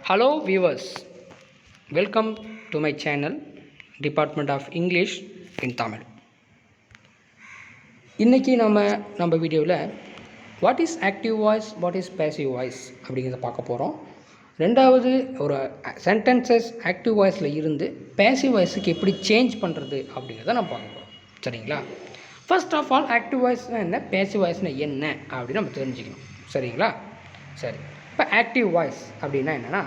Hello viewers, welcome to my channel Department of English in Tamil. இன்றைக்கி நம்ம வீடியோவில் what is active voice what is passive voice அப்படிங்கிறத பார்க்க போகிறோம். ரெண்டாவது ஒரு சென்டென்சஸ் ஆக்டிவ் வாய்ஸில் இருந்து பேசிவ் வாய்ஸுக்கு எப்படி சேஞ்ச் பண்ணுறது அப்படிங்கிறத நம்ம பார்க்க போகிறோம். சரிங்களா? ஃபர்ஸ்ட் ஆஃப் ஆல் ஆக்டிவ் வாய்ஸ்னால் என்ன, பேசிவ் வாய்ஸ்னால் என்ன அப்படின்னு நம்ம தெரிஞ்சுக்கணும். சரிங்களா? சரி, இப்போ ஆக்டிவ் வாய்ஸ் அப்படின்னா என்னென்னா,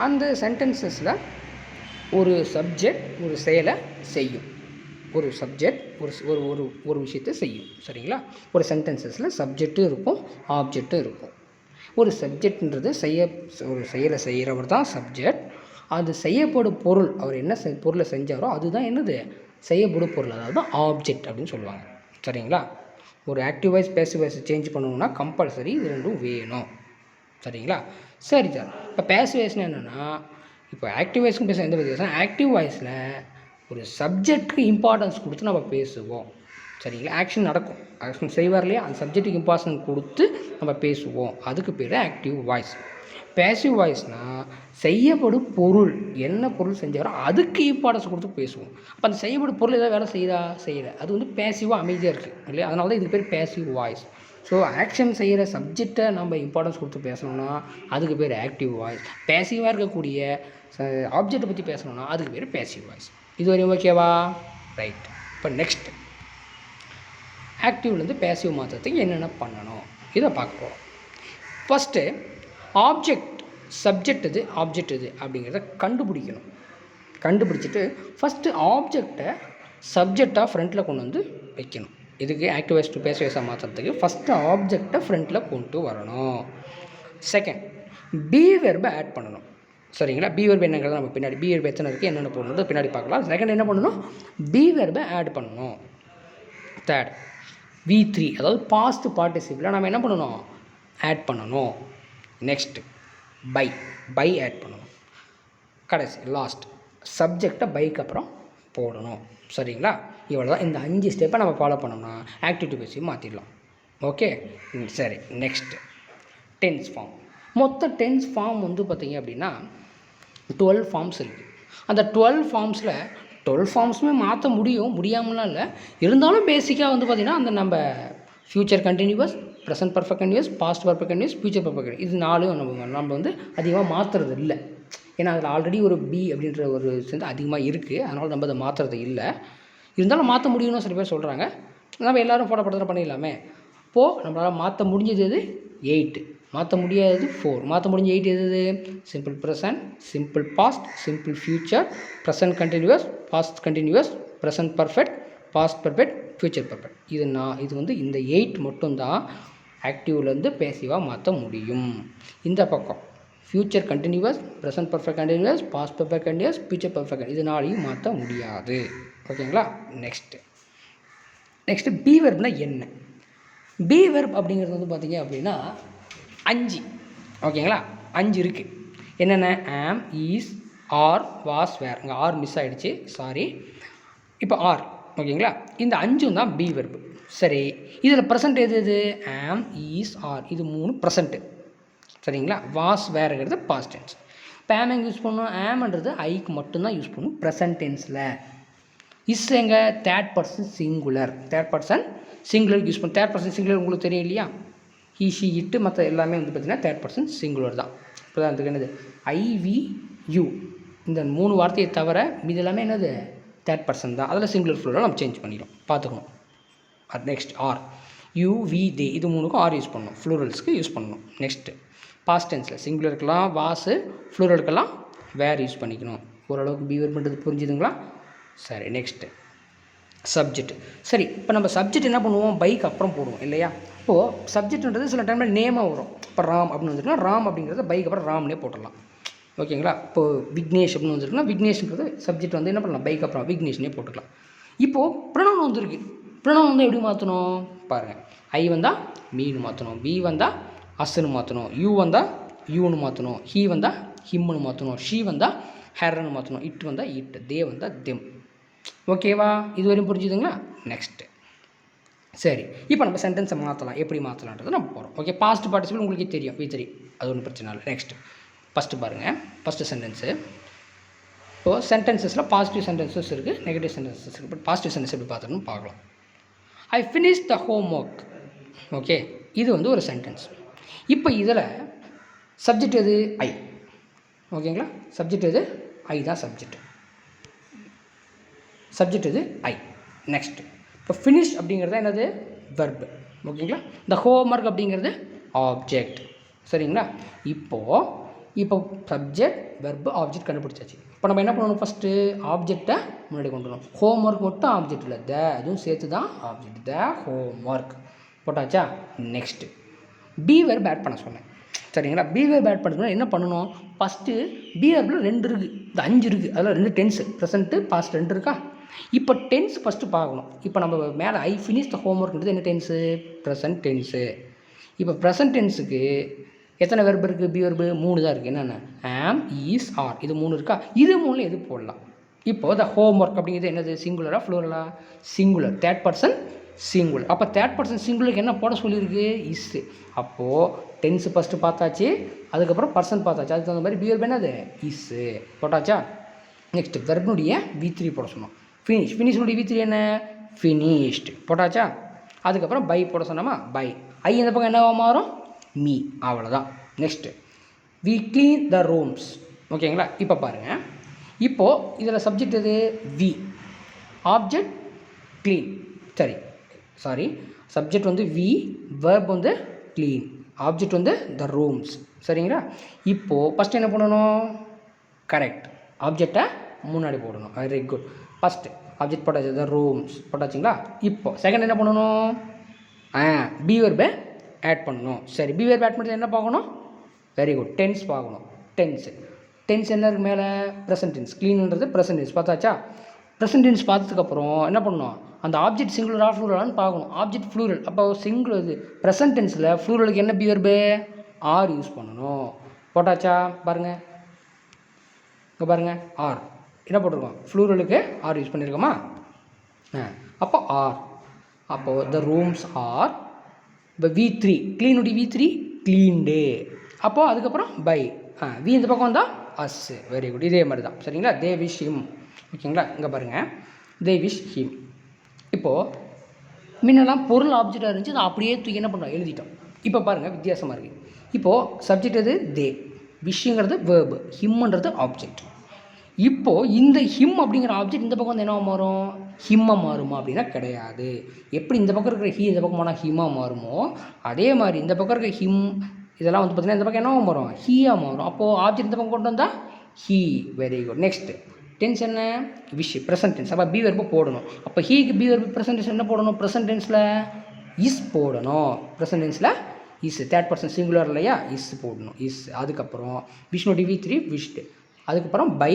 அந்த சென்டென்சஸில் ஒரு சப்ஜெக்ட் ஒரு செயலை செய்யும். ஒரு சப்ஜெக்ட் ஒரு ஒரு ஒரு விஷயத்தை செய்யும். சரிங்களா? ஒரு சென்டென்சஸில் சப்ஜெக்டும் இருக்கும், ஆப்ஜெக்டும் இருக்கும். ஒரு சப்ஜெக்ட்ன்றது ஒரு செயலை செய்கிறவர் தான் சப்ஜெக்ட். அது செய்யப்படும் பொருள், அவர் என்ன பொருளை செஞ்சாரோ அதுதான் என்னது செய்யப்படும் பொருள், அதாவது ஆப்ஜெக்ட் அப்படின்னு சொல்லுவாங்க. சரிங்களா? ஒரு active voice passive voice change பண்ணணும்னா கம்பல்சரி இது ரெண்டும் வேணும். சரிங்களா? சரி சார், இப்போ பேசிவ் வாய்ஸ்னால் என்னென்னா, இப்போ ஆக்டிவ் வாய்ஸ்க்கும் பேச எந்த வித்தியாசம், ஆக்டிவ் வாய்ஸில் ஒரு சப்ஜெக்ட்டுக்கு இம்பார்ட்டன்ஸ் கொடுத்து நம்ம பேசுவோம். சரிங்களா? ஆக்ஷன் நடக்கும், ஆக்ஷன் செய்வார் இல்லையா, அந்த சப்ஜெக்ட்டுக்கு இம்பார்ட்டன்ஸ் கொடுத்து நம்ம பேசுவோம். அதுக்கு பேர் ஆக்டிவ் வாய்ஸ். பேசிவ் வாய்ஸ்னால் செய்யப்படும் பொருள், என்ன பொருள் செஞ்சாரோ அதுக்கு இம்பார்ட்டன்ஸ் கொடுத்து பேசுவோம். அப்போ அந்த செய்யப்படும் பொருள் ஏதாவது வேலை செய்யலை, அது வந்து பேசிவாக அமைதியாக இருக்குது இல்லையா, அதனால தான் இதுக்கு பேர் பேசிவ் வாய்ஸ். ஸோ ஆக்ஷன் செய்கிற சப்ஜெக்டை நம்ம இம்பார்ட்டன்ஸ் கொடுத்து பேசணும்னா அதுக்கு பேர் ஆக்டிவ் வாய்ஸ். பேசிவாக இருக்கக்கூடிய ஆப்ஜெக்டை பற்றி பேசணும்னா அதுக்கு பேர் பேசிவ் வாய்ஸ். இது வரையும் ஓகேவா? ரைட். இப்போ நெக்ஸ்ட் ஆக்டிவ்லேருந்து பேசிவ் மாற்றத்துக்கு என்னென்ன பண்ணணும் இதை பார்க்க போகிறோம். ஃபஸ்ட்டு ஆப்ஜெக்ட், சப்ஜெக்ட் இது ஆப்ஜெக்ட் இது அப்படிங்கிறத கண்டுபிடிக்கணும். கண்டுபிடிச்சிட்டு ஃபஸ்ட்டு ஆப்ஜெக்டை சப்ஜெக்டாக ஃப்ரண்ட்டில் கொண்டு வந்து வைக்கணும். இதுக்கு ஆக்டிவ் வாய்ஸ் டு பேசிவ் வாய்ஸாக மாற்றுறதுக்கு ஃபஸ்ட்டு ஆப்ஜெக்டை ஃப்ரண்ட்டில் கொண்டு வரணும். செகண்ட், பி வெர்பை ஆட் பண்ணணும். சரிங்களா? பி வெர்பு என்னங்கிறத நம்ம பின்னாடி, பி வெர்பு எத்தனை இருக்குது என்னென்ன போடணும் பின்னாடி பார்க்கலாம். செகண்ட் என்ன பண்ணணும், பி வெர்பை ஆட் பண்ணணும். தேர்ட், V3 அதாவது பாஸ்ட் பார்ட்டிசிபிளில் நம்ம என்ன பண்ணணும், ஆட் பண்ணணும். நெக்ஸ்ட்டு பை ஆட் பண்ணணும். கடைசி லாஸ்ட் சப்ஜெக்டை பைக்கு அப்புறம் போடணும். சரிங்களா? இவ்வளோ தான். இந்த 5 ஸ்டெப்பை நம்ம ஃபாலோ பண்ணோம்னா ஆக்டிவ் டு பேசிவ் மாற்றிடலாம். ஓகே, சரி. Next tense form. மொத்த டென்ஸ் ஃபார்ம் வந்து பார்த்திங்க அப்படின்னா 12 ஃபார்ம்ஸ் இருக்குது. அந்த 12 ஃபார்ம்ஸில் 12 ஃபார்ம்ஸுமே மாற்ற முடியாமலாம் இல்லை. இருந்தாலும் பேசிக்காக வந்து பார்த்திங்கன்னா அந்த நம்ம future continuous, present perfect continuous, past perfect continuous, future perfect continuous, இது 4 நம்ம வந்து அதிகமாக மாற்றுறது இல்லை. ஏன்னா அதில் ஆல்ரெடி ஒரு பி அப்படின்ற ஒரு சேர்ந்து அதிகமாக இருக்குது, அதனால் நம்ம அதை மாற்றுறது இல்லை. இருந்தாலும் மாற்ற முடியும்னு சில பேர் சொல்கிறாங்க. நம்ம எல்லோரும் ஃபாலோ பண்ணுறது பண்ணிடலாமே. இப்போது நம்மளால் மாற்ற முடிஞ்சது எது, 8. மாற்ற முடியாதது 4. மாற்ற முடிஞ்ச 8 எது, simple present, simple past, simple future, present continuous, past continuous, present perfect, past perfect, future perfect. இது வந்து இந்த 8 மட்டும்தான் ஆக்டிவ்லேருந்து பேசிவாக மாற்ற முடியும். இந்த பக்கம் future continuous, present perfect continuous, past perfect continuous, future perfect, இது 4ஐயும் மாற்ற முடியாது. ஓகேங்களா? நெக்ஸ்ட்டு பி வெர்ப்னா என்ன? பி வெர்ப் அப்படிங்கிறது வந்து பார்த்திங்க அப்படின்னா 5. ஓகேங்களா? 5 இருக்குது. என்னென்ன, ஆம், ஈஸ், ஆர், வாஸ், வேர். இங்கே ஆர் மிஸ் ஆகிடுச்சு, சாரி. இப்போ ஆர். ஓகேங்களா? இந்த 5 தான் பி வெர்பு. சரி, இதில் ப்ரெசன்ட் எது, ஆம், ஈஸ், ஆர், இது 3 ப்ரெசண்ட்டு. சரிங்களா? வாஸ், வேறுங்கிறது பாஸ்ட் டென்ஸ். இப்போ ஆம் எங்கே யூஸ் பண்ணணும், ஆம்ன்றது ஐக்கு மட்டும்தான் யூஸ் பண்ணணும் ப்ரெசன்ட் டென்ஸில். இஸ் எங்கே, third person singular. Third person singular use பண்ணணும். தேர்ட் பர்சன் சிங்குலர் உங்களுக்கு தெரியும் இல்லையா, ஹி, ஷி, இட்டு, மற்ற எல்லாமே வந்து பார்த்திங்கன்னா தேர்ட் பர்சன் சிங்குலர் தான். இப்போ தான் அதுக்கு என்னது, ஐ, வி, யூ, இந்த 3 வார்த்தையை தவிர மீது எல்லாமே என்னது தேர்ட் பர்சன் தான். அதில் சிங்குலர் ஃப்ளூரல் நம்ம சேஞ்ச் பண்ணிடும், பார்த்துக்கணும். நெக்ஸ்ட் ஆர், யூ, வி, தே, இது 3க்கும் ஆர் யூஸ் பண்ணணும், ஃப்ளூரல்ஸ்க்கு யூஸ் பண்ணணும். நெக்ஸ்ட்டு பாஸ்ட் டென்ஸில் சிங்குலருக்கெல்லாம் வாஸு, ஃப்ளூரலுக்கெல்லாம் வேர் யூஸ் பண்ணிக்கணும். ஓரளவுக்கு பி வெர்ப் பண்ணுறது புரிஞ்சுதுங்களா? சரி, நெக்ஸ்ட்டு சப்ஜெக்ட். சரி, இப்போ நம்ம சப்ஜெக்ட் என்ன பண்ணுவோம், பைக் அப்புறம் போடுவோம் இல்லையா. இப்போது சப்ஜெக்ட்ன்றது சில டைமில் நேமாக வரும். இப்போ ராம் அப்படின்னு வந்துருக்குன்னா ராம் அப்படிங்கிறத பைக் அப்புறம் ராம்னே போட்டுடலாம். ஓகேங்களா? இப்போது விக்னேஷ் அப்படின்னு வந்துருக்குன்னா விக்னேஷ்ன்றது சப்ஜெக்ட் வந்து என்ன பண்ணலாம், பைக் அப்புறம் விக்னேஷ்னே போட்டுக்கலாம். இப்போது ப்ரொனவுன் வந்துருக்கு. ப்ரொனவுன் வந்து எப்படி மாற்றணும் பாருங்கள். ஐ வந்தால் மீனு மாற்றணும், வி வந்தால் அஸ்ன்னு மாற்றணும், யூ வந்தால் யூன்னு மாற்றணும், ஹீ வந்தால் ஹிம்முன்னு மாற்றணும், ஷீ வந்தால் ஹெர்ன்னு மாற்றணும், இட் வந்தால் இட், தே வந்தால் தெம். ஓகேவா? இது வரையும் புரிஞ்சுதுங்களா? நெக்ஸ்ட்டு சரி, இப்போ நம்ம சென்டென்ஸை மாற்றலாம். எப்படி மாற்றலான்றது நம்ம போகிறோம். ஓகே, பாஸ்ட் பார்ட்டிசிபிள் உங்களுக்கே தெரியும், V3, அது ஒன்றும் பிரச்சனை இல்லை. நெக்ஸ்ட் ஃபஸ்ட்டு பாருங்கள், ஃபஸ்ட்டு சென்டென்ஸு. இப்போது சென்டென்சஸில் பாசிட்டிவ் சென்டென்சஸ் இருக்குது, நெகட்டிவ் சென்டென்சஸ் இருக்குது. பட் பாசிட்டிவ் சென்டென்ஸ் எப்படி பார்த்துன்னு பார்க்கலாம். I finish the home work. Okay, இது வந்து ஒரு சென்டென்ஸ். இப்போ இதில் சப்ஜெக்ட் எது? ஐ. ஓகேங்களா, சப்ஜெக்ட் எது? ஐ தான் சப்ஜெக்ட். சப்ஜெக்ட் எது? ஐ. நெக்ஸ்ட், இப்போ ஃபினிஷ் அப்படிங்கிறது என்னது? வெர்பு. ஓகேங்களா, இந்த ஹோம் ஒர்க் அப்படிங்கிறது ஆப்ஜெக்ட். சரிங்களா, இப்போ சப்ஜெக்ட், வெர்பு, ஆப்ஜெக்ட் கண்டுபிடிச்சாச்சு. இப்போ நம்ம என்ன பண்ணணும்? ஃபஸ்ட்டு ஆப்ஜெக்டை முன்னாடி கொண்டு வரணும். ஹோம் ஒர்க் மட்டும் ஆப்ஜெக்ட் இல்லை, த அதுவும் சேர்த்து தான் ஆப்ஜெக்ட். த ஹோம் ஒர்க் போட்டாச்சா? நெக்ஸ்ட்டு பி வெர்ப் ஆட் பண்ண சொன்னேன். சரிங்களா, பி வெர்ப் ஆட் பண்ணணும். என்ன பண்ணணும்? ஃபஸ்ட்டு பி வெர்பில் 2 இருக்குது, இந்த 5 இருக்குது, அதில் 2 டென்ஸு, ப்ரெசென்ட்டு, பாஸ்ட் 2 இருக்கா? இப்போ டென்ஸ் ஃபஸ்ட்டு பார்க்கணும். இப்போ நம்ம மேலே ஐ ஃபினிஷ் த ஹோம் ஒர்க்ன்றது என்ன டென்ஸு? Present tens. இப்போ ப்ரெசென்ட் டென்ஸுக்கு எத்தனை வெர்பு இருக்குது? பி வெர்பு 3 தான் இருக்குது. என்னென்ன? ஆம், ஈஸ், ஆர், இது 3 இருக்கா? இது 3ல் எது போடலாம்? இப்போது த ஹோம் ஒர்க் அப்படிங்கிறது என்னது? சிங்குலரா ஃப்ளூரலா? Singular, third person singular. அப்போ தேர்ட் பர்சன் சிங்குலருக்கு என்ன போட சொல்லியிருக்கு? இஸ்ஸு. அப்போது டென்ஸு ஃபஸ்ட்டு பார்த்தாச்சு, அதுக்கப்புறம் பர்சன் பார்த்தாச்சு, அதுக்கு தகுந்த மாதிரி பி வெர்பு என்னது? இஸ்ஸு போட்டாச்சா? நெக்ஸ்ட்டு வெர்புடைய V3 போட சொன்னோம். ஃபினிஷ், ஃபினிஷ்னுடைய V3 என்ன? ஃபினிஷ்டு போட்டாச்சா? அதுக்கப்புறம் பை போட சொன்னோமா? பை. ஐ இந்த பக்கம் என்னவா மாறும்? மீ. அவ்வளோதான். Next we clean the rooms. ஓகேங்களா, இப்போ பாருங்கள், இப்போது இதில் சப்ஜெக்ட் எது? We, object clean. Sorry subject வந்து வி, வெர்ப் வந்து க்ளீன், ஆப்ஜெக்ட் வந்து த ரூம்ஸ். சரிங்களா, இப்போது ஃபஸ்ட்டு என்ன பண்ணணும்? கரெக்ட், ஆப்ஜெக்டை முன்னாடி போடணும். Very good. ஃபஸ்ட்டு ஆப்ஜெக்ட் போட்டாச்சு, த ரூம்ஸ் போட்டாச்சுங்களா? இப்போ செகண்ட் என்ன பண்ணணும்? பி வெர்பை ஆட் பண்ணணும். சரி, பி வெர்பை ஆட் பண்ணுறது என்ன பார்க்கணும்? வெரி குட், டென்ஸ் பார்க்கணும். டென்ஸ் என்ன இருக்குது மேலே? Present tense. க்ளீன்ன்றது ப்ரெசன்ட் டென்ஸ் பார்த்தாச்சா? ப்ரெசன்ட் டென்ஸ் பார்த்ததுக்கப்புறம் என்ன பண்ணணும்? அந்த ஆப்ஜெக்ட் சிங்குலரா ஃப்ளூரலான்னு பார்க்கணும். ஆப்ஜெக்ட் ஃப்ளூரல், அப்போ சிங்குலர் இது ப்ரெசன்ட் டென்ஸில் ஃப்ளூரலுக்கு என்ன பி வெர்பு? ஆர் யூஸ் பண்ணணும். போட்டாச்சா? பாருங்கள், இங்கே பாருங்கள், ஆர் என்ன போட்டிருக்கோம்? ஃப்ளூரலுக்கு ஆர் யூஸ் பண்ணியிருக்கோமா? அப்போ ஆர். அப்போது த ரூம்ஸ் ஆர். இப்போ V3 க்ளீனுடைய V3 க்ளீன்டு. அப்போது அதுக்கப்புறம் பை, வி இந்த பக்கம் வந்தால் அஸ். வெரி குட், இதே மாதிரி தான். சரிங்களா, தே விஷ் ஹிம். ஓகேங்களா, இங்கே பாருங்கள், தே விஷ் ஹிம். இப்போது முன்னெல்லாம் பொருள் ஆப்ஜெக்டாக இருந்துச்சு, அதை அப்படியே தூக்கி என்ன பண்ணோம்? எழுதிட்டோம். இப்போ பாருங்கள், வித்தியாசமாக இருக்குது. இப்போது சப்ஜெக்ட் எது? தே, விஷுங்கிறது வேர்பு, ஹிம்ன்றது ஆப்ஜெக்ட். இப்போது இந்த ஹிம் அப்படிங்கிற ஆப்ஜெக்ட் இந்த பக்கம் வந்து என்ன மாறும்? ஹிம்மாக மாறுமா அப்படின்னா கிடையாது. எப்படி இந்த பக்கம் இருக்கிற ஹி இந்த பக்கம் போனால் ஹிம்மாக மாறுமோ, அதே மாதிரி இந்த பக்கம் இருக்கிற ஹிம் இதெல்லாம் வந்து பார்த்திங்கன்னா இந்த பக்கம் என்னவா மாறும்? ஹீயாக மாறும். அப்போது ஆப்ஜெக்ட் இந்த பக்கம் கொண்டு வந்தால் he. Very good. Next tense என்ன? விஷ், ப்ரெசன்ட் டென்ஸ். அப்போ பி வெர்பு போடணும். அப்போ ஹீக்கு பி வெர்பு ப்ரெசன்ட் டென்ஸ் என்ன போடணும்? ப்ரெசன்ட் டென்ஸில் இஸ் போடணும். ப்ரெசன்ட் டென்ஸில் இஸ், தேர்ட் பர்சன் சிங்குலர் இல்லையா? இஸ் போடணும், இஸ். அதுக்கப்புறம் விஷ்ணு V3 விஷ்டு. அதுக்கப்புறம் பை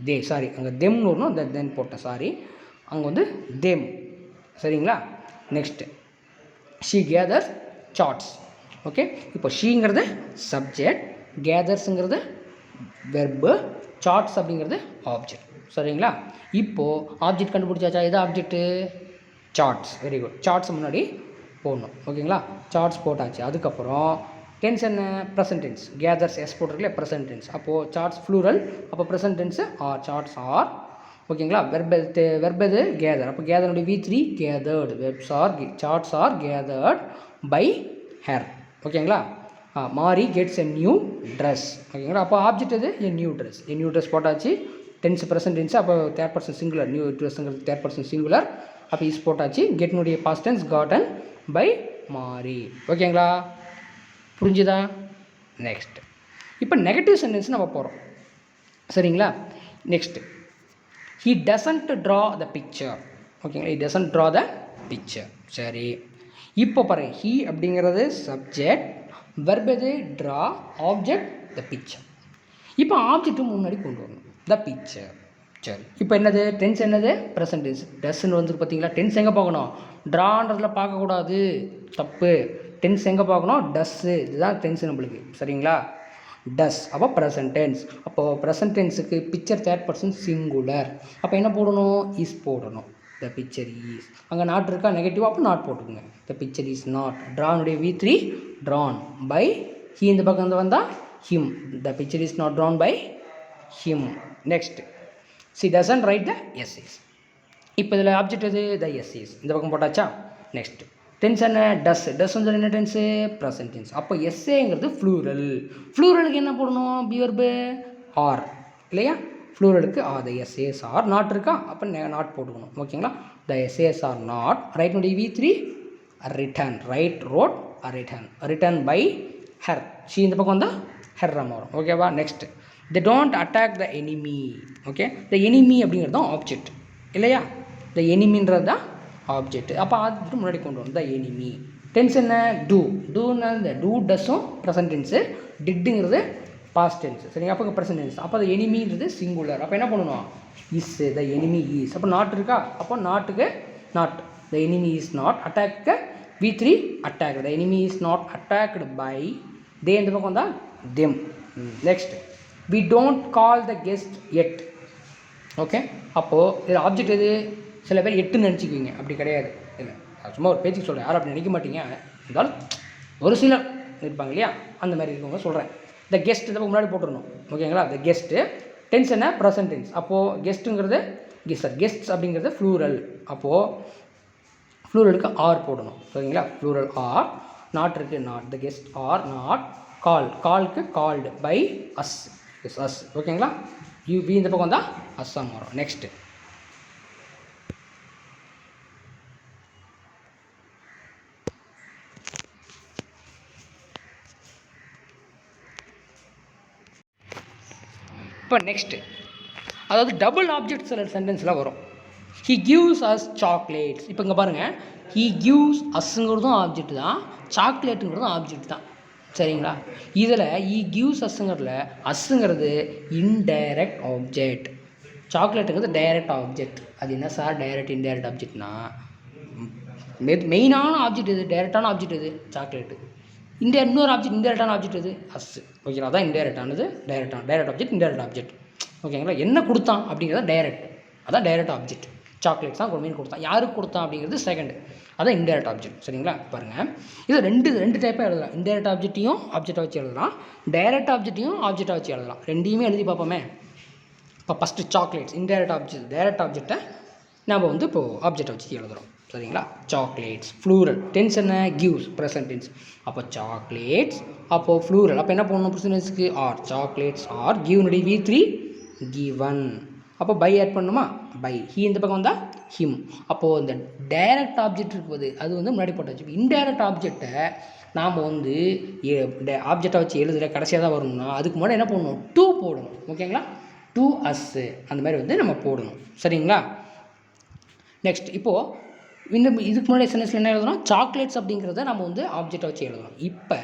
தே, சாரி அங்கே தெம்னு வரணும், அந்த தென் போட்டேன், சாரி, அங்கே வந்து தெம். சரிங்களா, next she gathers charts. Okay, இப்போ ஷீங்கிறது சப்ஜெக்ட், கேதர்ஸுங்கிறது வெர்பு, சார்ட்ஸ் அப்படிங்கிறது ஆப்ஜெக்ட். சரிங்களா, இப்போது ஆப்ஜெக்ட் கண்டுபிடிச்சாச்சா? இது object charts. Very good, charts முன்னாடி போடணும். ஓகேங்களா, சார்ட்ஸ் போட்டாச்சு. அதுக்கப்புறம் டென்ஸ் என்ன? Present tense. கேதர்ஸ் எஸ் போட்டிருக்கல, ப்ரெசன்ட் டென்ஸ். அப்போது சார்ட்ஸ் ஃப்ளூரல், அப்போ present tense are, charts are. ஓகேங்களா, வெர்பது கேதர். அப்போ கேதருடைய V3 கேதர்டு, வெப்ஸ் are, charts are gathered by her. ஓகேங்களா, Mari gets a new dress. ஓகேங்களா, அப்போ ஆப்ஜெக்ட் எது? A new dress. A new dress போட்டாச்சு. டென்ஸ் ப்ரெசன்ட் டென்ஸ், அப்போ தேர்ட் பர்சன் சிங்குலர், நியூ ட்ரெஸ்ஸுங்கிறது தேர்ட் பர்சன் சிங்குலர். அப்போ இஸ் போட்டாச்சு. கெட்னுடைய past tense gotten by Mari. ஓகேங்களா, புரிஞ்சுதா? நெக்ஸ்ட் இப்போ நெகட்டிவ் சென்டென்ஸ் நம்ம போகிறோம். சரிங்களா, next he doesn't draw the picture. ஓகேங்களா, he doesn't draw the picture. சரி, இப்போ பாருங்கள், ஹீ அப்படிங்கிறது சப்ஜெக்ட், வெர்ப் எது? Draw, object the picture. இப்போ ஆப்ஜெக்ட்டு முன்னாடி கொண்டு வரணும், த பிக்சர். சரி, இப்போ என்னது? டென்ஸ் என்னது? Present tense. டஸ்ன்னு வந்துருக்கு பார்த்தீங்களா? டென்ஸ் எங்கே பார்க்கணும்? ட்ரான்றதில் பார்க்கக்கூடாது, தப்பு. டென்ஸ் எங்கே பார்க்கணும்? டஸ்ஸு, இதுதான் டென்ஸ் நம்மளுக்கு. சரிங்களா, டஸ். அப்போ ப்ரெசன்ட் டென்ஸ். அப்போது ப்ரெசன்ட் டென்ஸுக்கு பிக்சர் தேர்ட் பர்சன் சிங்குலர். அப்போ என்ன போடணும்? இஸ் போடணும். The picture is. அங்கே நாட் இருக்கா? நெகட்டிவாக, அப்போ நாட் போட்டுக்கோங்க. The picture is not. ட்ரானுடைய V3 ட்ரான் பை ஹீ இந்த பக்கம் வந்து வந்தால் him. The picture is not drawn by him. Next, she doesn't write the essays. இப்போ இதில் ஆப்ஜெக்ட் எது த எஸ்ஏஸ் இந்த பக்கம் போட்டாச்சா. நெக்ஸ்ட் டென்ஸ் என்ன டஸ் வந்து என்ன டென்ஸு ப்ரெசன்ட் டென்ஸ். அப்போ எஸ்ஏங்கிறது ஃப்ளூரல். ஃப்ளூரலுக்கு என்ன போடணும் பிவர்பு ஆர் இல்லையா. ஃப்ளூரலுக்கு த எஸ்ஏஸ் ஆர் நாட் இருக்கா அப்போ நாட் போட்டுக்கணும் ஓகேங்களா. The essays are not write நோடி V3 written write wrote written by her. She இந்த பக்கம் வந்தால் ஹெர்ரம் வரும் ஓகேவா. Next they don't attack the enemy. Okay the enemy அப்படிங்கிறது தான் ஆப்ஜெக்ட் இல்லையா. the எனிமின்றது தான் ஆப்ஜெக்ட். அப்போ அது முன்னாடி கொண்டு வரும் த எனிமி. டென்ஸ் என்ன டூன்னா இந்த டூ டஸ்ஸும் ப்ரெசன்ட் டென்ஸு டிட்டுங்கிறது பாஸ்ட் டென்ஸ் சரிங்க. அப்போ ப்ரெசன்ட் டென்ஸ். அப்போ அது எனிமின்றது சிங்குலர். அப்போ என்ன பண்ணணும் இஸ் த எனிமி இஸ். அப்போ நாட் இருக்கா அப்போ நாட்டுக்கு not the enemy is not attack V3 attack the enemy is not attacked by they இந்த பக்கம் தான் them. Next we don't call the guest yet. Okay அப்போது இது ஆப்ஜெக்ட் எது சில பேர் எட்டுன்னு நினச்சிக்குவீங்க அப்படி கிடையாது. இல்லை சும்மா ஒரு பேச்சுக்கு சொல்கிறேன் யாரும் அப்படி நினைக்க மாட்டீங்க. இருந்தாலும் ஒரு சிலர் இருப்பாங்க இல்லையா அந்த மாதிரி இருக்கவங்க சொல்கிறேன். இந்த கெஸ்ட் இதை முன்னாடி போட்டுருணும் ஓகேங்களா. இந்த கெஸ்ட்டு டென்ஸ் என்ன ப்ரெசன்ட் டென்ஸ். அப்போது கெஸ்ட்டுங்கிறது கெஸ்ட்ஸ் அப்படிங்கிறது ஃப்ளூரல். அப்போது ஃப்ளூரலுக்கு ஆர் போடணும் சரிங்களா. ஃப்ளூரல் ஆர் நாட் இருக்குது not the guest are not கால்க்கு கால்டு பை அஸ் அஸ் ஓகேங்களா. பி இந்த பக்கம் தான் அஸ்ஸாம் வரும். நெக்ஸ்ட்டு இப்போ நெக்ஸ்ட்டு அதாவது டபுள் ஆப்ஜெக்ட் சில சென்டென்ஸில் வரும். He gives us chocolates. இப்போ இங்கே பாருங்கள் ஹி கிவ்ஸ் அஸ்ஸுங்கிறதும் ஆப்ஜெக்ட் தான் சாக்லேட்டுங்கிறதும் ஆப்ஜெக்ட் தான் சரிங்களா. இதில் ஹி கிவ்ஸ் அஸ்ஸுங்கிறது இன்டைரக்ட் ஆப்ஜெக்ட். சாக்லேட்டுங்கிறது டைரக்ட் ஆப்ஜெக்ட். அது என்ன சார் டைரக்ட் இன்டைரக்ட் ஆப்ஜெக்ட்னா மெயினான ஆப்ஜெக்ட் எது டைரக்டான ஆப்ஜெக்ட் எது சாக்லேட்டு. இன்னொரு ஆப்ஜெக்ட் இன்டைரக்டான ஆப்ஜெக்ட் எது அஸ்ஸு ஓகேங்களா. அதான் இன்டைரக்டானது டைரக்ட் ஆப்ஜெக்ட் இன்டைரக்ட் ஆப்ஜெக்ட் ஓகேங்களா. என்ன கொடுத்தான் அப்படிங்கிறத டைரக்ட் அதான் டைரக்ட் ஆப்ஜெக்ட். சாக்லேட்ஸ் தான் மீன் கொடுத்தான் யாருக்கு கொடுத்தான் அப்படிங்கிறது செகண்ட் அதான் இன்டைரக்ட் ஆப்ஜெக்ட் சரிங்களா. பாருங்கள் இது ரெண்டு டைப்பாக எழுதலாம். இன்டைரக்ட் ஆப்ஜெக்ட்டையும் ஆப்ஜெக்டாக வச்சு எழுதலாம் டைரக்ட் ஆப்ஜெக்ட்டையும் ஆப்ஜெக்டாக வச்சு எழுதலாம். ரெண்டையுமே எழுதி பார்ப்போமே. இப்போ first chocolates indirect object direct ஆப்ஜெக்டை நம்ம வந்து இப்போது ஆப்ஜெக்டை வச்சு எழுதுகிறோம் சரிங்களா. சாக்லேட்ஸ் ஃப்ளூரல் டென்ஸ் என்ன கிவ்ஸ் ப்ரெசன்ட் டென்ஸ். அப்போ சாக்லேட்ஸ் அப்போது ஃப்ளூரல் அப்போ என்ன பண்ணணும் ப்ரெசன்ட் டென்ஸுக்கு ஆர் சாக்லேட்ஸ் ஆர் கிவ்னுடைய V3 கிவன். அப்போ பை ஆட் பண்ணுமா பை. ஹி இந்த பக்கம் வந்தால் ஹிம். அப்போது இந்த டைரக்ட் ஆப்ஜெக்ட் இருக்கும்போது அது வந்து முன்னாடி போட்டாச்சு. இன்டைரக்ட் ஆப்ஜெக்டை நாம் வந்து ஆப்ஜெக்டை வச்சு எழுதுகிற கடைசியாக தான் வரணும்னா அதுக்கு முன்னாடி என்ன பண்ணணும் டூ போடணும் ஓகேங்களா. டூ அஸ்ஸு அந்த மாதிரி வந்து நம்ம போடணும் சரிங்களா. நெக்ஸ்ட் இப்போது இதுக்கு முன்னாடி சென்டென்ஸில் என்ன எழுதணும் சாக்லேட்ஸ் அப்படிங்கிறத நம்ம வந்து ஆப்ஜெக்டை வச்சு எழுதணும். இப்போ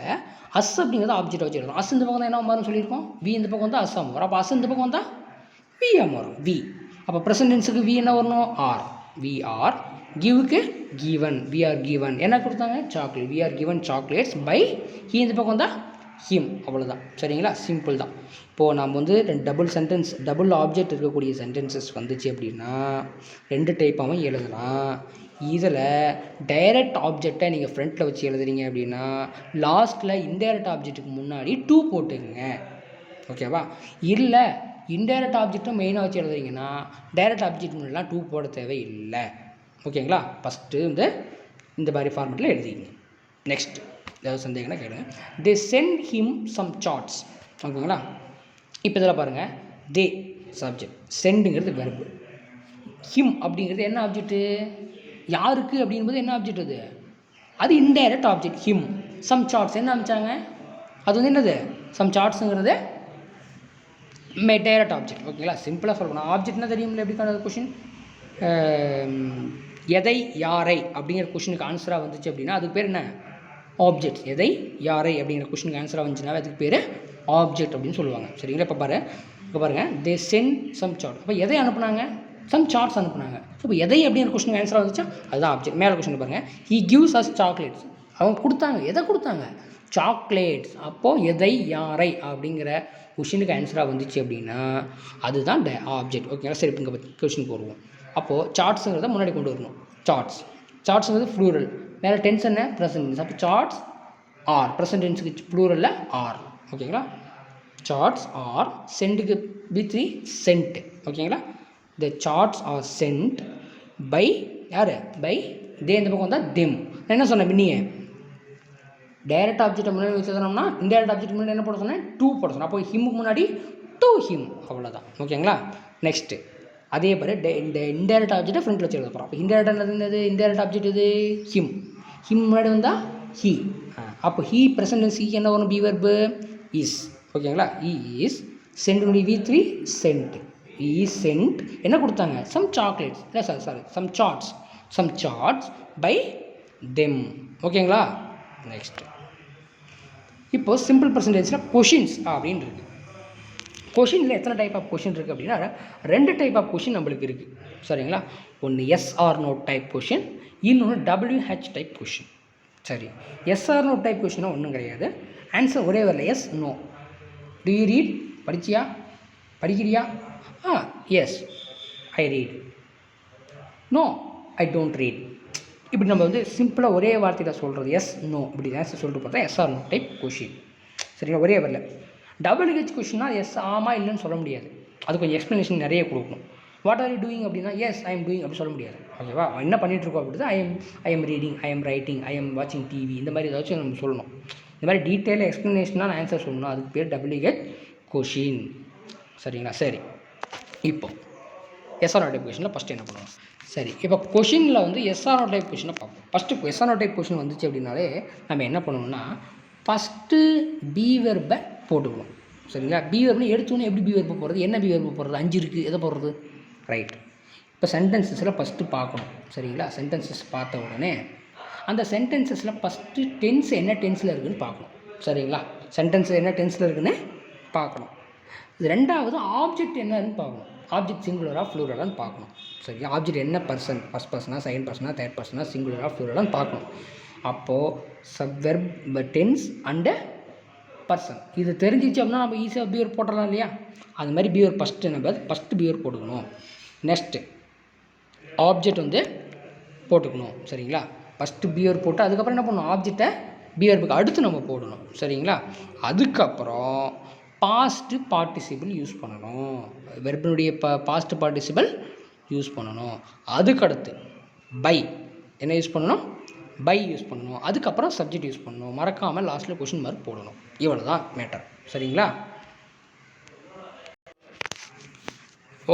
அஸ் அப்படிங்கிறத ஆப்ஜெக்டை வச்சு எழுதணும். அஸ் இந்த பக்கம் தான் என்ன மாறும் சொல்லியிருக்கோம் வி இந்த பக்கம் வந்து அஸ்ஸாம் வரும். அப்போ அஸ் இந்த பக்கம் வந்தால் விஎம் வரும் வி. அப்போ ப்ரெசன்ட் டென்ஸுக்கு வி என்ன வரணும் ஆர் வி ஆர். கிவ்க்கு கிவன் வி ஆர் கிவன் என்ன கொடுத்தாங்க chocolate we are given chocolates by he இந்த பக்கம் வந்தால் ஹிம். அவ்வளோதான் சரிங்களா சிம்பிள் தான். இப்போது நம்ம வந்து டபுள் ஆப்ஜெக்ட் இருக்கக்கூடிய சென்டென்சஸ் வந்துச்சு அப்படின்னா ரெண்டு டைப்பாகவும் எழுதலாம். இதில் டைரக்ட் ஆப்ஜெக்டை நீங்கள் ஃப்ரண்ட்டில் வச்சு எழுதுறீங்க அப்படின்னா லாஸ்ட்டில் இன்டைரக்ட் ஆப்ஜெக்ட்டுக்கு முன்னாடி டூ போட்டுங்க ஓகேவா. இல்லை இன்டைரக்ட் ஆப்ஜெக்டும் மெயினாக வச்சு எழுதுறீங்கன்னா டைரக்ட் ஆப்ஜெக்ட் முன்னாடிலாம் டூ போட தேவையில்லை ஓகேங்களா. ஃபஸ்ட்டு வந்து இந்த மாதிரி ஃபார்மெட்டில் எழுதிங்க. நெக்ஸ்ட் ஏதாவது சந்தேகம்னா கேளுங்க. They sent him some charts ஓகேங்களா. இப்போ இதில் பாருங்கள் தே சப்ஜெக்ட் சென்டுங்கிறது வெர்பு ஹிம் அப்படிங்கிறது என்ன ஆப்ஜெக்ட்டு யாருக்கு அப்படிங்கும்போது என்ன ஆப்ஜெக்ட் அது indirect object him. Some charts என்ன அமைச்சாங்க அது வந்து என்னது சம் சார்ட்ஸுங்கிறது டைரக்ட் ஆப்ஜெக்ட் ஓகேங்களா. சிம்பிளாக சொல்லணும் ஆப்ஜெக்ட்னா தெரியுமில்ல எப்படிக்கான கொஷின் எதை யாரை அப்படிங்கிற கொஷினுக்கு ஆன்சராக வந்துச்சு அப்படின்னா அதுக்கு பேர் என்ன ஆப்ஜெக்ட். எதை யாரை அப்படிங்கிற கொஷினுக்கு ஆன்சராக வந்துச்சுன்னா அதுக்கு பேர் ஆப்ஜெக்ட் அப்படின்னு சொல்லுவாங்க சரிங்களா. இப்போ பாருங்கள் தே சென்ட் சம் சார்ட். அப்போ எதை அனுப்புனாங்க சம் சார்ட்ஸ் அனுப்புனாங்க. ஸோ இப்போ எதை அப்படிங்கிற கொஷனுக்கு ஆன்சராக வந்துச்சா அதுதான் ஆப்ஜெக்ட். மேலே கொஷின் பாருங்கள் ஹி கிவ்ஸ் அஸ் சாக்லேட்ஸ். அவங்க கொடுத்தாங்க எதை கொடுத்தாங்க சாக்லேட்ஸ். அப்போது எதை யாரை அப்படிங்கிற கொஷினுக்கு ஆன்சராக வந்துச்சு அப்படின்னா அதுதான் ஆப்ஜெக்ட் ஓகேங்களா. சரி இப்போ இங்கே கொஷின் போடுவோம். அப்போது சார்ட்ஸுங்கிறத முன்னாடி கொண்டு வரணும். சார்ட்ஸுங்கிறது ஃப்ளூரல் மேலே டென்ஸ் என்ன ப்ரெசன்ட் டென்ஸ். அப்போ சார்ட்ஸ் ஆர் ப்ரெசன்ட் டென்ஸுக்கு ப்ளூரலில் ஆர் ஓகேங்களா. சார்ட்ஸ் ஆர் சென்ட்டுக்கு B3 சென்ட் ஓகேங்களா. த சார்ட்ஸ் ஆர் சென்ட் பை யார் பை தே இந்த பக்கம் வந்தால் தெம். நான் என்ன சொன்னேன் பின்னியே டைரக்ட் ஆப்ஜெக்ட் முன்னாடி வச்சுருந்தோம்னா இன்டைரக்ட் ஆப்ஜெக்ட் முன்னாடி என்ன போட சொன்னேன் டூ போட சொன்னேன். அப்போ ஹிம்முக்கு முன்னாடி டு ஹிம் அவ்வளோதான் ஓகேங்களா. நெக்ஸ்ட்டு அதே மாதிரி இந்த இன்டைரக்ட் ஆப்ஜெக்ட்டை ஃப்ரண்ட்டில் வச்சு எழுத போகிறோம். அப்போ இன்டைரக்ட் என்னது இன்டைரக்ட் ஆப்ஜெக்ட் இது ஹிம். ஹிம் முன்னாடி வந்தால் ஹீ. அப்போ ஹீ ப்ரெசன்ட் சி என்ன வரும் பி வெர்பு இஸ் ஓகேங்களா. இஸ் சென்ட்னுடைய V3 சென்ட். இஸ் சென்ட் என்ன கொடுத்தாங்க சம் சாக்லேட்ஸ் இல்லை sorry some charts by them ஓகேங்களா. நெக்ஸ்ட்டு இப்போது சிம்பிள் பர்சன்டேஜில் கொஷின்ஸ் அப்படின்னு இருக்குது. கொஷினில் எத்தனை டைப் ஆஃப் கொஷின் இருக்குது அப்படின்னா 2 டைப் ஆஃப் கொஷின் நம்மளுக்கு இருக்குது சரிங்களா. ஒன்று yes or no type question, இன்னொன்று WH டைப் கொஷின். சரி எஸ் ஆர் நோ டைப் கொஷினா ஒன்றும் கிடையாது. ஆன்சர் ஒரே வரல yes no. Do you read படிச்சியா படிக்கிறியா yes I read, no I don't read. இப்படி நம்ம வந்து சிம்பிளாக ஒரே வார்த்தையில் சொல்கிறது எஸ் நோ இப்படி ஆன்சர் சொல்லிட்டு பார்த்தா yes or no type question சரிங்களா. ஒரே வரல WH கொஷின்னா எஸ் ஆமாம் இல்லைன்னு சொல்ல முடியாது. அது கொஞ்சம் எக்ஸ்ப்ளனேஷன் நிறைய கொடுக்கணும். வாட் ஆர் யூ டூயிங் அப்படின்னா எஸ் ஐ எம் டூயிங் அப்படி சொல்ல முடியாது ஓகேவா. என்ன பண்ணிகிட்டு இருக்கோம் அப்படின்னா I am reading, I am writing, I am வாட்சிங் டிவி இந்த மாதிரி ஏதாச்சும் நம்ம சொல்லணும். இந்த மாதிரி டீட்டெயிலாக எக்ஸ்ப்ளனேஷனாக நான் ஆன்சர் சொல்லணும். அதுக்கு பேர் WH கொஷின் சரிங்களா. சரி இப்போ எஸ்ஆர்ஓ டைப் கொஷினில் ஃபஸ்ட்டு என்ன பண்ணுவோம். சரி இப்போ கொஷினில் வந்து எஸ்ஆர்ஓ டைப் கொஷினை பார்ப்போம். ஃபஸ்ட்டு எஸ்ஆர்ஓ டைப் கொஷின் வந்துச்சு அப்படின்னாலே நம்ம என்ன பண்ணணும்னா ஃபஸ்ட்டு பி வெர்பை போட்டுக்கணும் சரிங்களா. பி வெர்ப்னு எடுத்தோன்னே எப்படி பி வெர்பு போடுறது, என்ன பி வெர்பு போடுறது, 5 இருக்குது எதை போடுறது ரைட். இப்போ சென்டென்சஸில் ஃபஸ்ட்டு பார்க்கணும் சரிங்களா. சென்டென்சஸ் பார்த்த உடனே அந்த சென்டென்சஸில் ஃபஸ்ட்டு டென்ஸ் என்ன டென்ஸில் இருக்குதுன்னு பார்க்கணும் சரிங்களா. சென்டென்ஸ் என்ன டென்ஸில் இருக்குதுன்னு பார்க்கணும். ரெண்டாவது ஆப்ஜெக்ட் என்னன்னு பார்க்கணும். ஆப்ஜெக்ட் சிங்குலராக ஃப்ளூரலான்னு பார்க்கணும் சரிங்களா. ஆப்ஜெக்ட் என்ன பர்சன், ஃபஸ்ட் பர்சனாக செகண்ட் பர்சனாக தேர்ட் பர்சனாக சிங்குலராக ஃப்ளூரலான்னு பார்க்கணும். அப்போது சப்வெர்ப் டென்ஸ் அண்டு பர்சன் இது தெரிஞ்சிச்சு அப்படின்னா நம்ம ஈஸியாக பியர் போட்டுடலாம் இல்லையா. அது மாதிரி பியர் ஃபஸ்ட்டு பியர் போட்டுக்கணும். நெக்ஸ்ட்டு ஆப்ஜெக்ட் வந்து போட்டுக்கணும் சரிங்களா. ஃபஸ்ட்டு பியர் போட்டு அதுக்கப்புறம் என்ன பண்ணணும் ஆப்ஜெக்டை பியர்புக்கு அடுத்து நம்ம போடணும் சரிங்களா. அதுக்கப்புறம் பாஸ்ட்டு பார்ட்டிசிபிள் யூஸ் பண்ணணும். வெர்பினுடைய பாஸ்ட்டு பார்ட்டிசிபிள் யூஸ் பண்ணணும். அதுக்கடுத்து பை என்ன யூஸ் பண்ணணும் பை யூஸ் பண்ணணும். அதுக்கப்புறம் சப்ஜெக்ட் யூஸ் பண்ணணும். மறக்காமல் லாஸ்ட்டில் கொஷின் மார்க் போடணும். இவ்வளோ தான் மேட்டர் சரிங்களா.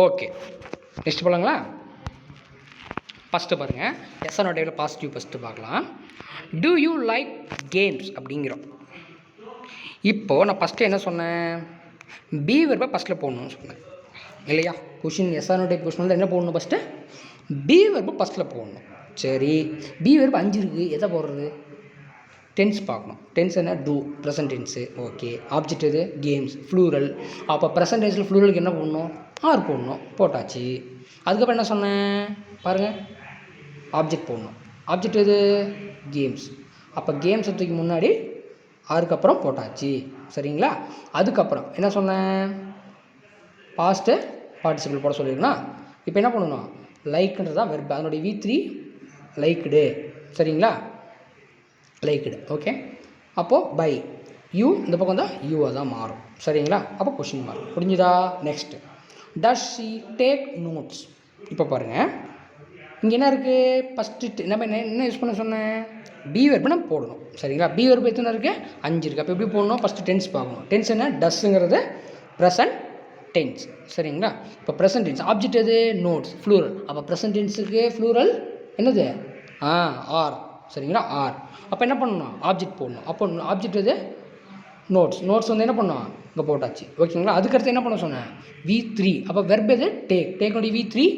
ஓகே நெக்ஸ்ட் போகலாங்களா. ஃபஸ்ட்டு பாருங்கள் எஸ்ஆர்ஓ டைப்பில் பாசிட்டிவ் ஃபஸ்ட்டு பார்க்கலாம். டூ யூ லைக் கேம்ஸ் அப்படிங்கிறோம். இப்போது நான் ஃபஸ்ட்டு என்ன சொன்னேன் பி வெர்பை ஃபஸ்ட்டில் போடணும்னு சொன்னேன் இல்லையா. கொஷின் எஸ்ஆர்ஓ டைப் கொஷினில் என்ன போடணும் ஃபஸ்ட்டு பி வெர்பை ஃபஸ்ட்டில் போடணும். சரி பி வெர்பு 5 இருக்குது எதை போடுறது டென்ஸ் பார்க்கணும். டென்ஸ் என்ன do present tense okay. Object எது கேம்ஸ் ஃப்ளூரல். அப்போ ப்ரெசன்ட் டென்ஸில் ஃப்ளூரலுக்கு என்ன போடணும் ஆர் போடணும் போட்டாச்சு. அதுக்கப்புறம் என்ன சொன்னேன் பாருங்கள் ஆப்ஜெக்ட் போடணும். ஆப்ஜெக்ட் எது கேம்ஸ். அப்போ கேம்ஸ் தூக்கி முன்னாடி ஆருக்கு அப்புறம் போட்டாச்சு சரிங்களா. அதுக்கப்புறம் என்ன சொன்னேன் பாஸ்ட்டு பார்ட்டிசிபிள் போட சொல்லியிருக்கேன்னா இப்போ என்ன பண்ணணும் லைக்குன்றது தான் வெர்பு. அதனுடைய V3 லைக்டு சரிங்களா லைக்டு ஓகே. அப்போது பை யூ இந்த பக்கம் தான் யூவாக தான் மாறும் சரிங்களா. அப்போ கொஷின் மாறும் புரிஞ்சுதா. Next does she take notes. இப்போ பாருங்கள் இங்கே என்ன இருக்குது ஃபஸ்ட்டு நம்ம என்ன யூஸ் பண்ண சொன்னேன் பி வெர்பு நம்ம போடணும் சரிங்களா. பி வெர்பு எத்தனை இருக்குது 5 இருக்குது. அப்போ எப்படி போடணும் ஃபஸ்ட்டு டென்ஸ் பார்க்கணும். டென்ஸ் என்ன டஸ்ஸுங்கிறது ப்ரெசன்ட் டென்ஸ் சரிங்களா. இப்போ ப்ரெசன்ட் டென்ஸ் ஆப்ஜெக்ட் எது நோட்ஸ் ஃப்ளூரல். அப்போ ப்ரெசன்ட் டென்ஸுக்கு ஃப்ளூரல் என்னது ஆர் சரிங்களா ஆர். அப்போ என்ன பண்ணணும் ஆப்ஜெக்ட் போடணும். அப்போ ஆப்ஜெக்ட் எது நோட்ஸ் வந்து என்ன பண்ணணும் இங்கே போட்டாச்சு ஓகேங்களா. அதுக்கடுத்து என்ன பண்ண சொன்னேன் V3. அப்போ வெர்ப் எது டேக்னுடைய V3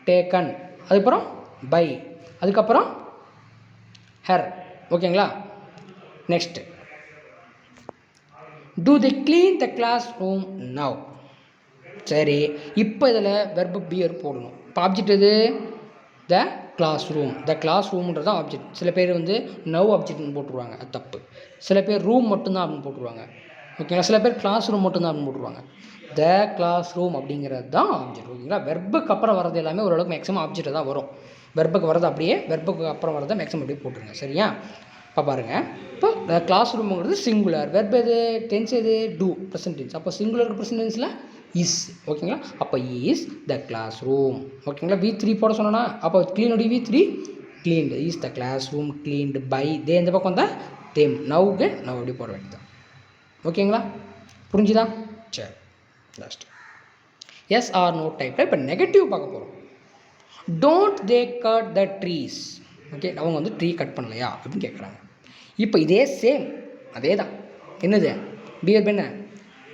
டேக்கன். அதுக்கப்புறம் பை அதுக்கப்புறம் ஹெர் ஓகேங்களா. Next do the clean the class room now. சரி இப்போ இதில் வெர்பு பியர் போடணும். இப்போ ஆப்ஜெக்ட் எது the class room. The class ரூம்ன்றது தான் ஆப்ஜெக்ட். சில பேர் வந்து நவ் ஆப்ஜெக்ட்னு போட்டுருவாங்க அது தப்பு. சில பேர் ரூம் மட்டும்தான் அப்படின்னு போட்டுருவாங்க ஓகேங்களா. சில பேர் கிளாஸ் ரூம் மட்டும்தான் அப்படின்னு போட்டுருவாங்க. த கிளாஸ் ரூம் அப்படிங்கிறது தான் ஆப்ஜெக்ட் ஓகேங்களா. வெர்புக்கு அப்புறம் வரது எல்லாமே ஓரளவுக்கு மேக்ஸிமம் ஆப்ஜெக்ட் தான் வரும். வெர்புக்கு வரது அப்படியே வெர்புக்கு அப்புறம் வரதை மேக்ஸிமம் அப்படியே போட்டுருங்க சரியா. இப்போ பாருங்கள், இப்போ கிளாஸ் ரூமுங்கிறது சிங்குலர், வெர்ப் எது, டென்ஸ் எது, டூ, ப்ரெசன்ட் டென்ஸ். அப்போ சிங்குலருக்கு ப்ரெசன்ட் டென்ஸில் இஸ். ஓகேங்களா, அப்போ இஸ் த கிளாஸ் ரூம். ஓகேங்களா, V3 போட சொன்னா, அப்போ க்ளீனோட V3 cleaned, is the class room cleaned by, they இந்த பக்கம் தான் தெம், நவுக்கு நவ் அப்படி போட வேண்டியதான். ஓகேங்களா, புரிஞ்சுதா? சரி, லாஸ்ட் எஸ் ஆர் நோ டைப்பில் இப்போ நெகட்டிவ் பார்க்க போகிறோம். Don't they cut the trees. Okay, அவங்க வந்து ட்ரீ கட் பண்ணலையா அப்படின்னு கேட்குறாங்க. இப்போ இதே சேம் அதே தான். என்னது பியர் என்ன,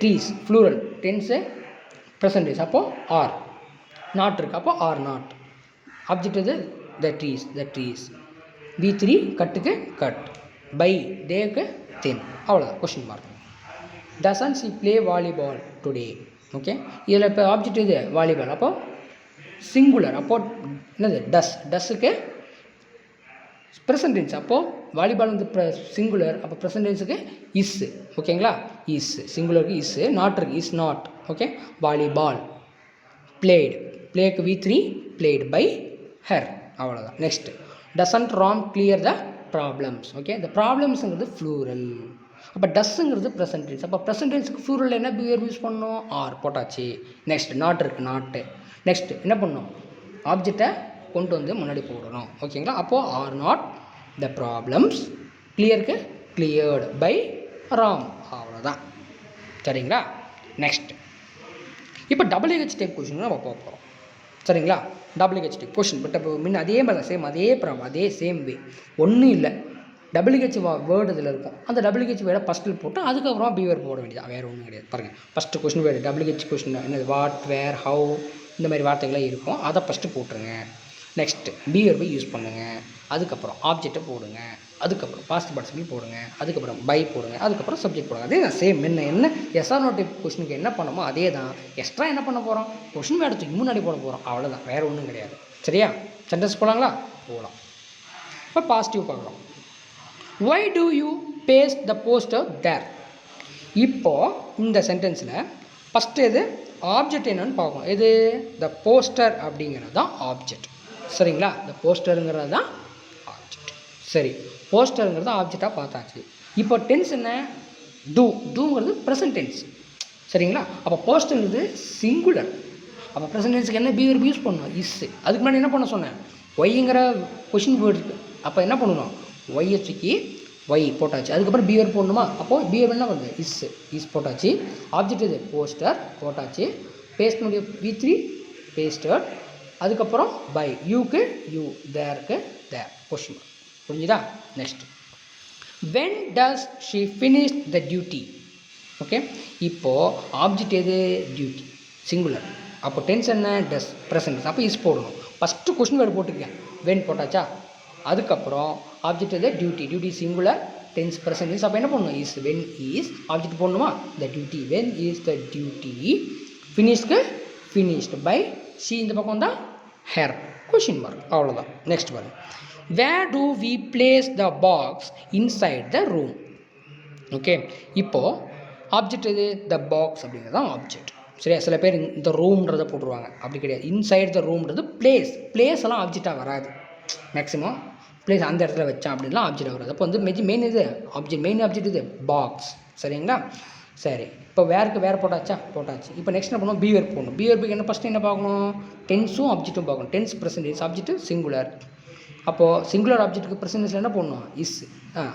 ட்ரீஸ் ஃப்ளூரல், டென்ஸு ப்ரெசன்டேஜ், அப்போது ஆர். நாட் இருக்குது, அப்போ ஆர் நாட். ஆப்ஜெக்ட் இது த ட்ரீஸ். V3 கட்டுக்கு கட், பை டேக்கு தென், அவ்வளோதான். Question mark. Doesn't she play volleyball today. Okay, இதில் இப்போ ஆப்ஜெக்ட் இது வாலிபால், அப்போ சிங்குலர், அப்போது என்னது டஸ்ஸுக்கு ப்ரெசன்ட் டென்ஸ், அப்போது வாலிபால் வந்து சிங்குலர், அப்போ ப்ரெசன்ட் டென்ஸுக்கு இஸ். ஓகேங்களா, இஸ் சிங்குலருக்கு இஸ், நாட் இருக்குது, is not. Okay, volleyball. Played, பிளேக்கு V3 பிளேடு பை ஹர், அவ்வளோதான். Next, doesn't Ram clear the problems. Okay, இந்த ப்ராப்ளம்ஸுங்கிறது ஃப்ளூரல், அப்போ டஸ்ஸுங்கிறது ப்ரெசன்ட் டென்ஸ், அப்போ ப்ரெசன்ட் டென்ஸுக்கு ஃப்ளூரல் என்ன பிஹேவியர் யூஸ் பண்ணணும், ஆர் போட்டாச்சு. நெக்ஸ்ட், நாட் இருக்குது, நாட்டு. நெக்ஸ்ட் என்ன பண்ணணும், ஆப்ஜெக்டை கொண்டு வந்து முன்னாடி போடணும். ஓகேங்களா, அப்போது ஆர் நாட் த ப்ராப்ளம்ஸ், கிளியருக்கு கிளியர்டு பை ராம், அவ்வளோதான். சரிங்களா, நெக்ஸ்ட் இப்போ WH டைப் கொஷின் நம்ம பார்க்க போகிறோம். சரிங்களா, WH டைப் கொஷின், பட் இப்போ முன்ன அதே மாதிரி தான், சேம் அதே ப்ராப்ளம், அதே சேம் வே, ஒன்றும் இல்லை. WH வேர்டு இதில் இருக்கும், அந்த WH வேர்டை ஃபஸ்ட்டில் போட்டு அதுக்கப்புறம் பிவேர் போட வேண்டியது, வேறு ஒன்றும் கிடையாது. பாருங்கள், first question word WH question என்னது, வாட், வேர், ஹவு, இந்த மாதிரி வார்த்தைகள்லாம் இருக்கும், அதை ஃபஸ்ட்டு போட்டுருங்க. நெக்ஸ்ட்டு பிவேர்பை யூஸ் பண்ணுங்கள், அதுக்கப்புறம் ஆப்ஜெக்டை போடுங்க, அதுக்கப்புறம் பாஸ்ட் பார்ட்டிசிபிள் போடுங்க, அதுக்கப்புறம் பை போடுங்க, அதுக்கப்புறம் சப்ஜெக்ட் போடுங்க. அதே தான் சேம். என்ன எஸ்ஆர் நோ டைப் கொஷினுக்கு என்ன பண்ணமோ அதே தான். எக்ஸ்ட்ரா என்ன பண்ண போகிறோம், கொஷின் வேர்டு தூக்கி முன்னாடி போட போகிறோம், அவ்வளோதான், வேறு ஒன்றும் கிடையாது. சரியா, சென்டென்ஸ் போகலாங்களா, போகலாம். இப்போ பாசிட்டிவ் பார்க்குறோம். Why do you paste the poster there? இப்போது இந்த சென்டென்ஸில் ஃபஸ்ட்டு எது ஆப்ஜெக்ட் என்னன்னு பார்க்கணும். எது, த போஸ்டர் அப்படிங்கிறது தான் ஆப்ஜெக்ட். சரிங்களா, இந்த போஸ்டருங்கிறது தான் ஆப்ஜெக்ட். சரி, போஸ்டருங்கிறது ஆப்ஜெக்டாக பார்த்தாச்சு. இப்போ டென்ஸ் என்ன, டூங்கிறது ப்ரெசன்ட் டென்ஸ். சரிங்களா, அப்போ போஸ்டருங்கிறது சிங்குலர், அப்போ ப்ரெசன்ட் டென்ஸுக்கு என்ன பிஹேவியர் யூஸ் பண்ணணும், இஸ். அதுக்கு முன்னாடி என்ன பண்ண சொன்னேன், ஒய்ங்கிற கொஷின் வேர்டு இருக்குது, அப்போ என்ன பண்ணணும், ஒய்ஹெச்சுக்கு ஒய் போட்டாச்சு, அதுக்கப்புறம் பிஹேவியர் போடணுமா, அப்போது பிஹேவியர் என்ன பண்ணுது, இஸ் போட்டாச்சு. ஆப்ஜெக்ட் இது போஸ்டர் போட்டாச்சு, பேஸ்ட்னுடைய V3 பேஸ்டர், அதுக்கப்புறம் பை, யூக்கு யூ, தேருக்கு தேர், கொஷின். புரிஞ்சுதா? Next, when does she finish the duty? Okay, இப்போது ஆப்ஜெக்ட் எது, டியூட்டி சிங்குலர், அப்போ டென்ஸ் என்ன, டஸ் ப்ரெசன்ட், அப்போ இஸ் போடணும். ஃபஸ்ட்டு கொஷின் வேர்டு போட்டுக்கேன், வென் போட்டாச்சா, அதுக்கப்புறம் ஆப்ஜெக்ட் எது, duty singular, tense present tense, அப்போ என்ன பண்ணணும், இஸ், வென் இஸ், ஆப்ஜெக்ட் போடணுமா, the duty, when is the duty, ஃபினிஷ்க்கு ஃபினிஷ்டு பை, சி இந்த பக்கம் தான் ஹேர், கொஷின் மார்க், அவ்வளோதான். நெக்ஸ்ட் பாருங்க, where do we place the box inside the room. Okay, இப்போது ஆப்ஜெக்ட் எது, த பாக்ஸ் அப்படிங்கிறது தான் ஆப்ஜெக்ட். சரியா, சில பேர் இந்த ரூம்ன்றதை போட்டுருவாங்க, அப்படி கிடையாது. இன்சைட் த ரூம்ன்றது பிளேஸ் எல்லாம் ஆப்ஜெக்டாக வராது. மேக்ஸிமம் பிளேஸ் அந்த இடத்துல வச்சான் அப்படின்லாம் ஆப்ஜெக்ட் வராது. அப்போ வந்து மெயின் இது மெயின் ஆப்ஜெக்ட் இது பாக்ஸ். சரிங்களா, சரி, இப்போ வேறு போட்டாச்சா, போட்டாச்சு. இப்போ நெக்ஸ்ட் என்ன பண்ணுவோம், பிவேர் போடணும். பிவேர்க்கு என்ன ஃபஸ்ட்டு என்ன பார்க்கணும், டென்ஸும் ஆப்ஜெக்ட்டும் பார்க்கணும். டென்ஸ் ப்ரெசன்டேஜ், ஆப்ஜெக்ட் சிங்குலர், அப்போது சிங்குலர் ஆப்ஜெக்ட்டுக்கு ப்ரெசன்டேஜில் என்ன பண்ணணும், இஸ்,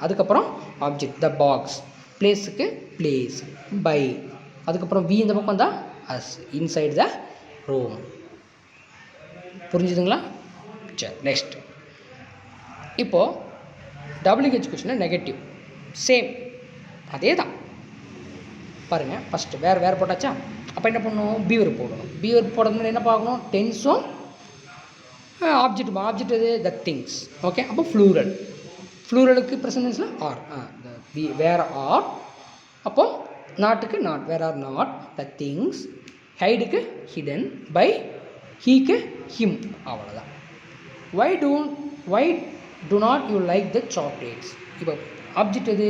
அதுக்கப்புறம் ஆப்ஜெக்ட் த பாக்ஸ், பிளேஸுக்கு பிளேஸ் பை, அதுக்கப்புறம் வி இந்த பக்கம் தான் அஸ், இன்சைட் த ரூம். புரிஞ்சுதுங்களா? சரி, நெக்ஸ்ட், இப்போது WH கொஷினில் நெகட்டிவ் சேம் அதே தான். பாருங்கள், ஃபஸ்ட்டு வேறு போட்டாச்சா, அப்போ என்ன பண்ணணும், பிவேர் போடணும். பிவேர் போடுறதுனால என்ன பார்க்கணும், டென்ஸும் ஆப்ஜெக்ட் எது, த திங்ஸ். ஓகே, அப்போ ஃப்ளூரலுக்கு ப்ரெசன்டென்ஸில் ஆர், வேறு ஆர், அப்போது நாட்டுக்கு not, where are not, the things, ஹைடுக்கு ஹிடன், பை ஹீக்கு ஹிம், அவ்வளோதான். Why do not you like the chocolates? இப்போ ஆப்ஜெக்ட் எது,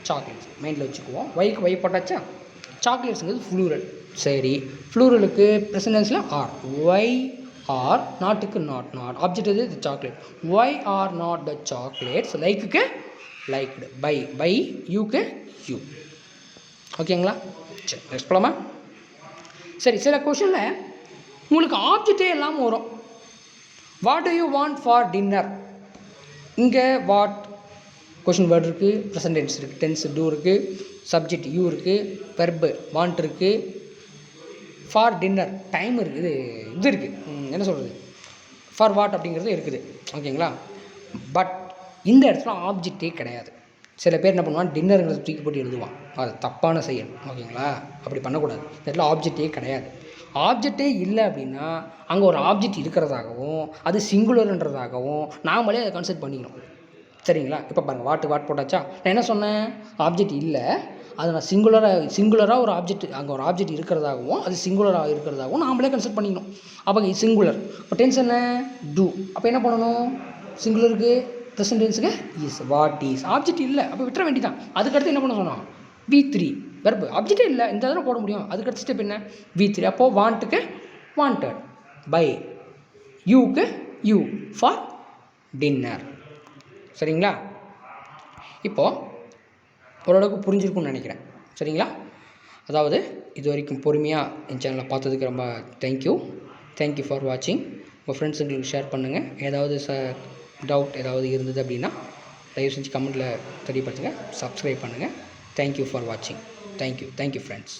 சாக்லேட்ஸ், மைண்டில் வச்சுக்குவோம். ஒய்க்கு ஒய் போட்டாச்சா, சாக்லேட்ஸுங்கிறது ஃப்ளூரல். சரி, ஃப்ளூரலுக்கு ப்ரெசன்டென்ஸில் ஆர், ஒய் ஆர், நாட்டுக்கு நாட், ஆப்ஜெக்ட் எது, the chocolate. Why are not the chocolates, லைக்குக்கு லைக்டு. பை யூக்கு யூ. ஓகேங்களா? சரி, நெக்ஸ்ட் போலாமா? சரி, சில கொஷனில் உங்களுக்கு ஆப்ஜெக்டே இல்லாமல் வரும். What to you want for dinner? இங்கே வாட் கொஷின் வேர்டு இருக்குது, ப்ரெசன்ட் டென்ஸ் இருக்குது, டென்ஸ் டூ இருக்குது, சப்ஜெக்ட் யூ இருக்குது, வெர்பு வாண்ட் இருக்குது, ஃபார் டின்னர் டைம் இருக்குது, இது இருக்குது, என்ன சொல்கிறது, ஃபார் வாட் அப்படிங்கிறது இருக்குது. ஓகேங்களா? பட் இந்த இடத்துல ஆப்ஜெக்டே கிடையாது. சில பேர் என்ன பண்ணுவான், டின்னருங்கிறத தூக்கி போட்டு எழுதுவான். அது தப்பான செயல். ஓகேங்களா? அப்படி பண்ணக்கூடாது. இந்த இடத்துல ஆப்ஜெக்டே கிடையாது. ஆப்ஜெக்டே இல்லை அப்படின்னா அங்கே ஒரு ஆப்ஜெக்ட் இருக்கிறதாகவும் அது சிங்குலர்ன்றதாகவும் நாமளே அதை கன்சிடர் பண்ணிக்கணும். சரிங்களா? இப்போ பாருங்கள், வாட் போட்டாச்சா? நான் என்ன சொன்னேன், ஆப்ஜெக்ட் இல்லை, அதை நான் சிங்குலராக ஒரு ஆப்ஜெக்ட், அங்கே ஒரு ஆப்ஜெக்ட் இருக்கிறதாகவும் அது சிங்குலராக இருக்கிறதாகவும் நாமளே கன்சிடர் பண்ணிக்கணும். அப்போ சிங்குலர். இப்போ டென்ஸ் என்ன, டூ. அப்போ என்ன பண்ணணும், சிங்குலருக்கு ப்ரெசன்ட் டென்ஸுக்கு இஸ். வாட் இஸ் ஆப்ஜெக்ட் இல்லை, அப்போ விட்டுற வேண்டிதான். அதுக்கடுத்து என்ன பண்ண சொன்னோம், V3 வெர்பு. ஆப்ஜெக்டே இல்லை, இந்த தடவை போட முடியும். அதுக்கடுத்து ஸ்டெப் என்ன, V3. அப்போது வாண்ட்டுக்கு வாண்டட், பை யூக்கு யூ, ஃபார் டின்னர். சரிங்களா? இப்போது ஓரளவுக்கு புரிஞ்சிருக்கும்னு நினைக்கிறேன். சரிங்களா? அதாவது இது வரைக்கும் பொறுமையாக என் சேனலை பார்த்ததுக்கு ரொம்ப தேங்க்யூ ஃபார் வாட்சிங். உங்கள் ஃப்ரெண்ட்ஸுங்களுக்கு ஷேர் பண்ணுங்கள். ஏதாவது டவுட் ஏதாவது இருந்தது அப்படின்னா தயவு செஞ்சு கமெண்ட்டில் தெரியப்படுத்துங்க. சப்ஸ்கிரைப் பண்ணுங்கள். தேங்க்யூ ஃபார் வாட்சிங். Thank you friends.